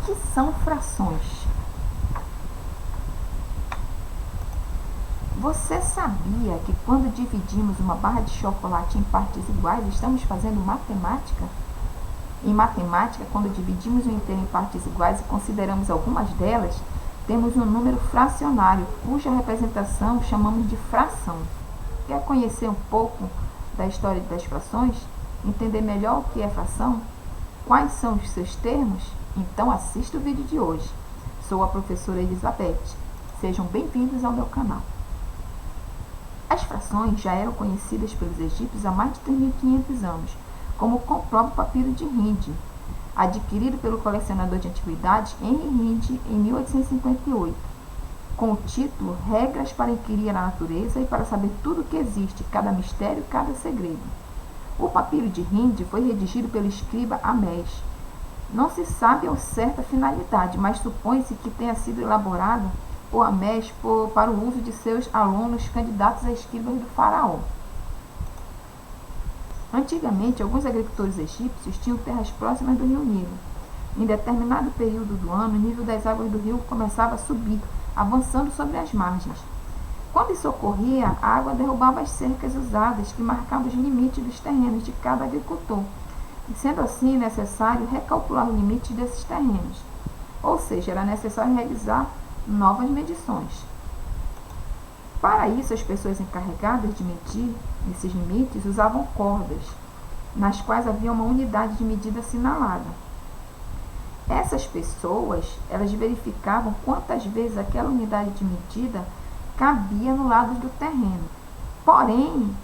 que são frações? Você sabia que quando dividimos uma barra de chocolate em partes iguais, estamos fazendo matemática? Em matemática, quando dividimos o inteiro em partes iguais e consideramos algumas delas, temos um número fracionário, cuja representação chamamos de fração. Quer conhecer um pouco da história das frações? Entender melhor o que é fração? Quais são os seus termos? Então assista o vídeo de hoje. Sou a professora Elizabeth. Sejam bem-vindos ao meu canal. As frações já eram conhecidas pelos egípcios há mais de 3.500 anos, como comprova o papiro de Hind, adquirido pelo colecionador de antiguidades Henry Hind em 1858, com o título Regras para inquirir a natureza e para saber tudo o que existe, cada mistério e cada segredo. O papiro de Hind foi redigido pelo escriba Amés. Não se sabe ao certo a finalidade, mas supõe-se que tenha sido elaborado por Amés para o uso de seus alunos candidatos a escribas do faraó. Antigamente, alguns agricultores egípcios tinham terras próximas do rio Nilo. Em determinado período do ano, o nível das águas do rio começava a subir, avançando sobre as margens. Quando isso ocorria, a água derrubava as cercas usadas que marcavam os limites dos terrenos de cada agricultor, e sendo assim necessário recalcular os limites desses terrenos, ou seja, era necessário realizar novas medições. Para isso, as pessoas encarregadas de medir esses limites usavam cordas, nas quais havia uma unidade de medida assinalada. Essas pessoas, elas verificavam quantas vezes aquela unidade de medida cabia no lado do terreno. Porém,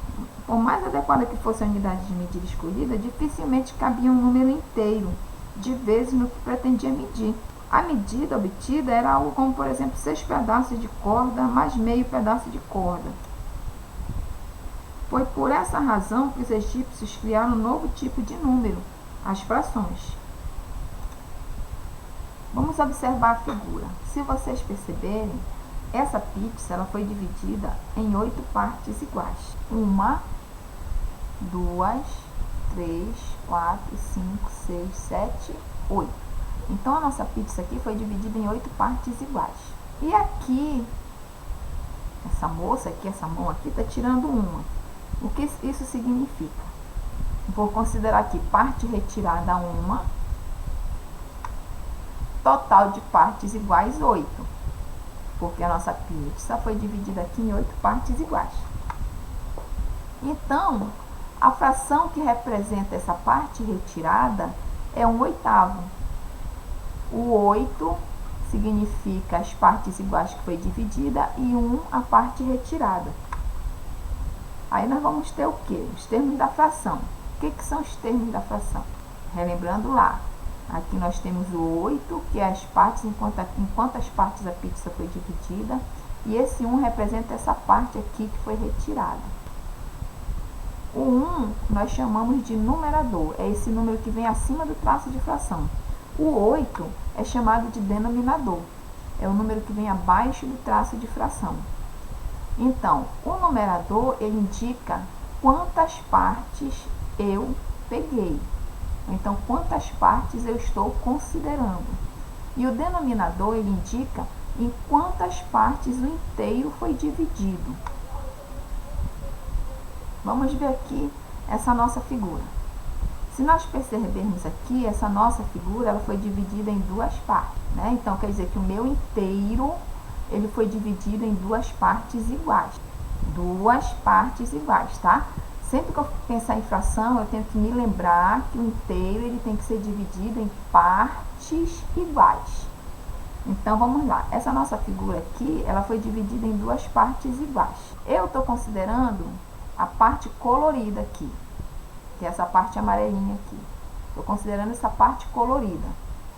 por mais adequada que fosse a unidade de medida escolhida, dificilmente cabia um número inteiro de vezes no que pretendia medir. A medida obtida era algo como, por exemplo, 6 pedaços de corda mais meio pedaço de corda. Foi por essa razão que os egípcios criaram um novo tipo de número, as frações. Vamos observar a figura. Se vocês perceberem, essa pizza ela foi dividida em 8 partes iguais. 1, 2, 3, 4, 5, 6, 7, 8. Então, a nossa pizza aqui foi dividida em 8 partes iguais. E aqui, essa moça aqui, essa mão aqui, está tirando uma. O que isso significa? Vou considerar aqui parte retirada 1, total de partes iguais 8. Porque a nossa pizza foi dividida aqui em 8 partes iguais. Então, a fração que representa essa parte retirada é 1/8. O 8 significa as partes iguais que foi dividida e 1 a parte retirada. Aí nós vamos ter o quê? Os termos da fração. O que são os termos da fração? Relembrando lá, aqui nós temos o 8, que é as partes, em quantas partes a pizza foi dividida, e esse 1 representa essa parte aqui que foi retirada. O 1 nós chamamos de numerador, é esse número que vem acima do traço de fração. O 8 é chamado de denominador, é o número que vem abaixo do traço de fração. Então, o numerador, ele indica quantas partes eu peguei. Então, quantas partes eu estou considerando. E o denominador, ele indica em quantas partes o inteiro foi dividido. Vamos ver aqui essa nossa figura. Se nós percebermos aqui, essa nossa figura ela foi dividida em 2 partes, né? Então, quer dizer que o meu inteiro ele foi dividido em 2 partes iguais. 2 partes iguais, tá? Sempre que eu pensar em fração, eu tenho que me lembrar que o inteiro ele tem que ser dividido em partes iguais. Então, vamos lá. Essa nossa figura aqui, ela foi dividida em 2 partes iguais. Eu estou considerando a parte colorida aqui, que é essa parte amarelinha aqui. Estou considerando essa parte colorida.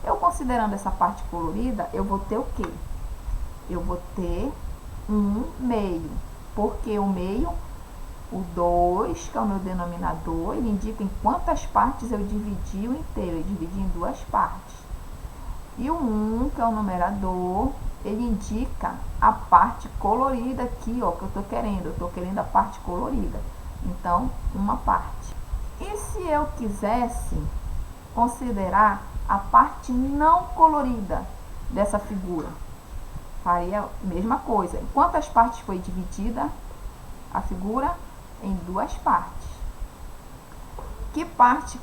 Eu considerando essa parte colorida, eu vou ter o quê? Eu vou ter 1/2. Porque o meio, o 2, que é o meu denominador, ele indica em quantas partes eu dividi o inteiro. Eu dividi em 2 partes. E o 1, que é o numerador, ele indica a parte colorida aqui, ó, que eu estou querendo. Eu estou querendo a parte colorida. Então, uma parte. E se eu quisesse considerar a parte não colorida dessa figura? Faria a mesma coisa. Em quantas partes foi dividida a figura? Em duas partes. Que parte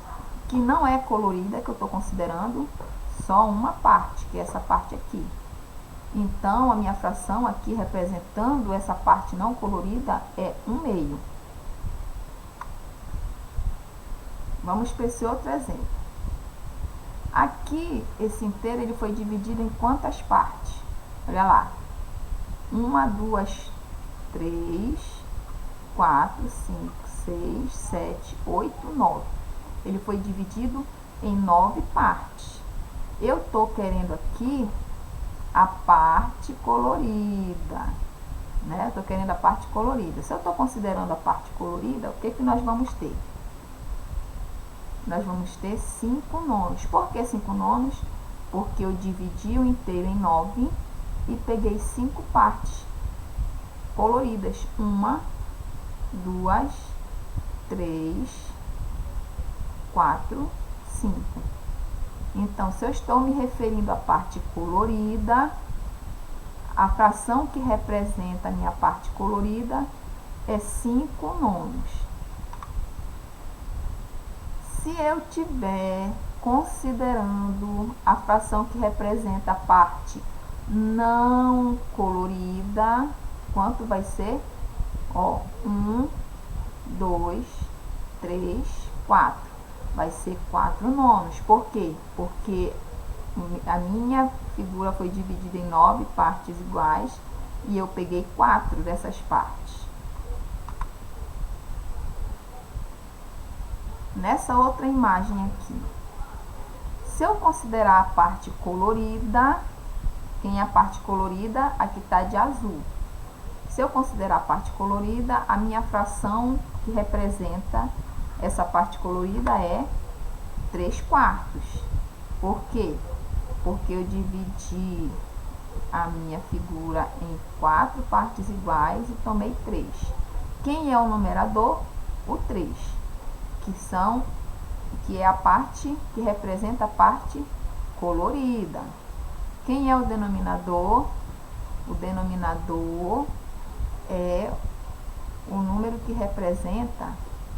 que não é colorida que eu estou considerando? Só uma parte, que é essa parte aqui. Então, a minha fração aqui representando essa parte não colorida é 1/2. Vamos para esse outro exemplo. Aqui, esse inteiro ele foi dividido em quantas partes? Olha lá. 1, 2, 3, 4, 5, 6, 7, 8, 9. Ele foi dividido em 9 partes. Eu estou querendo aqui a parte colorida, né? Estou querendo a parte colorida. Se eu estou considerando a parte colorida, o que nós vamos ter? Nós vamos ter 5 nonos. Por que 5 nonos? Porque eu dividi o inteiro em 9 e peguei 5 partes coloridas. 1, 2, 3, 4, 5. Então, se eu estou me referindo à parte colorida, a fração que representa a minha parte colorida é 5 nonos. Se eu tiver considerando a fração que representa a parte não colorida, quanto vai ser? Ó, 1, 2, 3, 4. Vai ser 4 nonos. Por quê? Porque a minha figura foi dividida em 9 partes iguais e eu peguei 4 dessas partes. Nessa outra imagem aqui, se eu considerar a parte colorida, quem é a parte colorida? Aqui está de azul. Se eu considerar a parte colorida, a minha fração que representa essa parte colorida é 3/4. Por quê? Porque eu dividi a minha figura em 4 partes iguais e tomei 3. Quem é o numerador? O 3, que é a parte que representa a parte colorida. Quem é o denominador? O denominador é o número que representa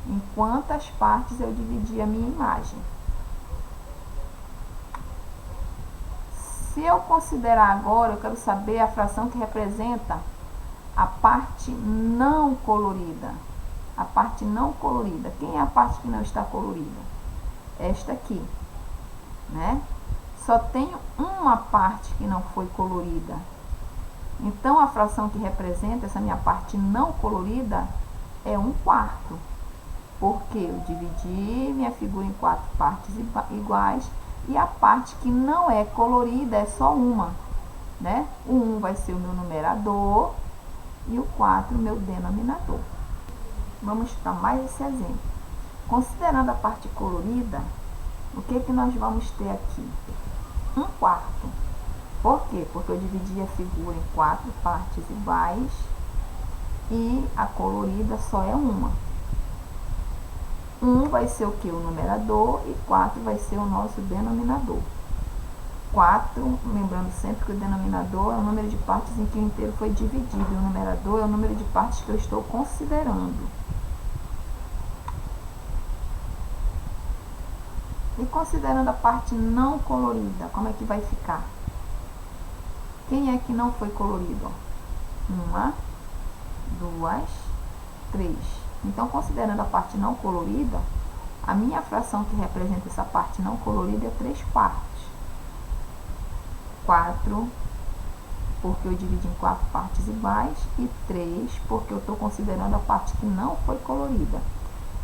em quantas partes eu dividi a minha imagem. Se eu considerar agora, eu quero saber a fração que representa a parte não colorida. A parte não colorida. Quem é a parte que não está colorida? Esta aqui, né? Só tenho uma parte que não foi colorida. Então, a fração que representa essa minha parte não colorida é 1/4. Porque eu dividi minha figura em 4 partes iguais e a parte que não é colorida é só uma, né? O 1 vai ser o meu numerador e o 4 o meu denominador. Vamos para mais esse exemplo. Considerando a parte colorida, o que nós vamos ter aqui? 1/4. Por quê? Porque eu dividi a figura em 4 partes iguais e a colorida só é uma. 1 vai ser o que? O numerador e 4 vai ser o nosso denominador. 4, lembrando sempre que o denominador é o número de partes em que o inteiro foi dividido. E o numerador é o número de partes que eu estou considerando. E considerando a parte não colorida, como é que vai ficar? Quem é que não foi colorido? 1, 2, 3. Então, considerando a parte não colorida, a minha fração que representa essa parte não colorida é 3/4. 4, porque eu dividi em 4 partes iguais, e 3, porque eu estou considerando a parte que não foi colorida.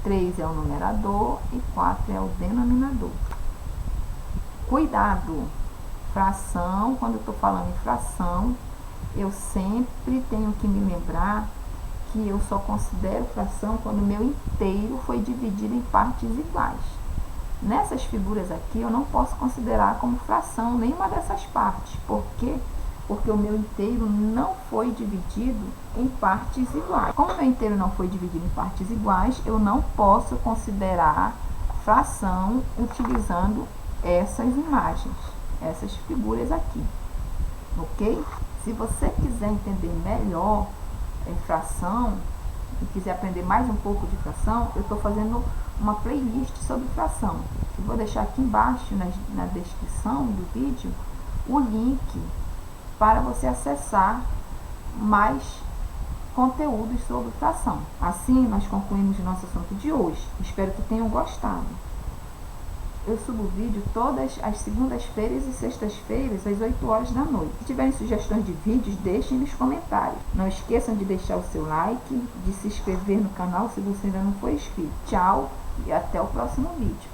3 é o numerador e 4 é o denominador. Cuidado! Fração, quando eu estou falando em fração, eu sempre tenho que me lembrar que eu só considero fração quando o meu inteiro foi dividido em partes iguais. Nessas figuras aqui, eu não posso considerar como fração nenhuma dessas partes. Por quê? Porque o meu inteiro não foi dividido em partes iguais. Como o meu inteiro não foi dividido em partes iguais, eu não posso considerar fração utilizando essas imagens, essas figuras aqui, ok? Se você quiser entender melhor fração e quiser aprender mais um pouco de fração, eu estou fazendo uma playlist sobre fração. Eu vou deixar aqui embaixo na descrição do vídeo o link para você acessar mais conteúdos sobre fração. Assim, nós concluímos nosso assunto de hoje. Espero que tenham gostado. Eu subo vídeo todas as segundas-feiras e sextas-feiras às 8 horas da noite. Se tiverem sugestões de vídeos, deixem nos comentários. Não esqueçam de deixar o seu like, de se inscrever no canal se você ainda não for inscrito. Tchau e até o próximo vídeo.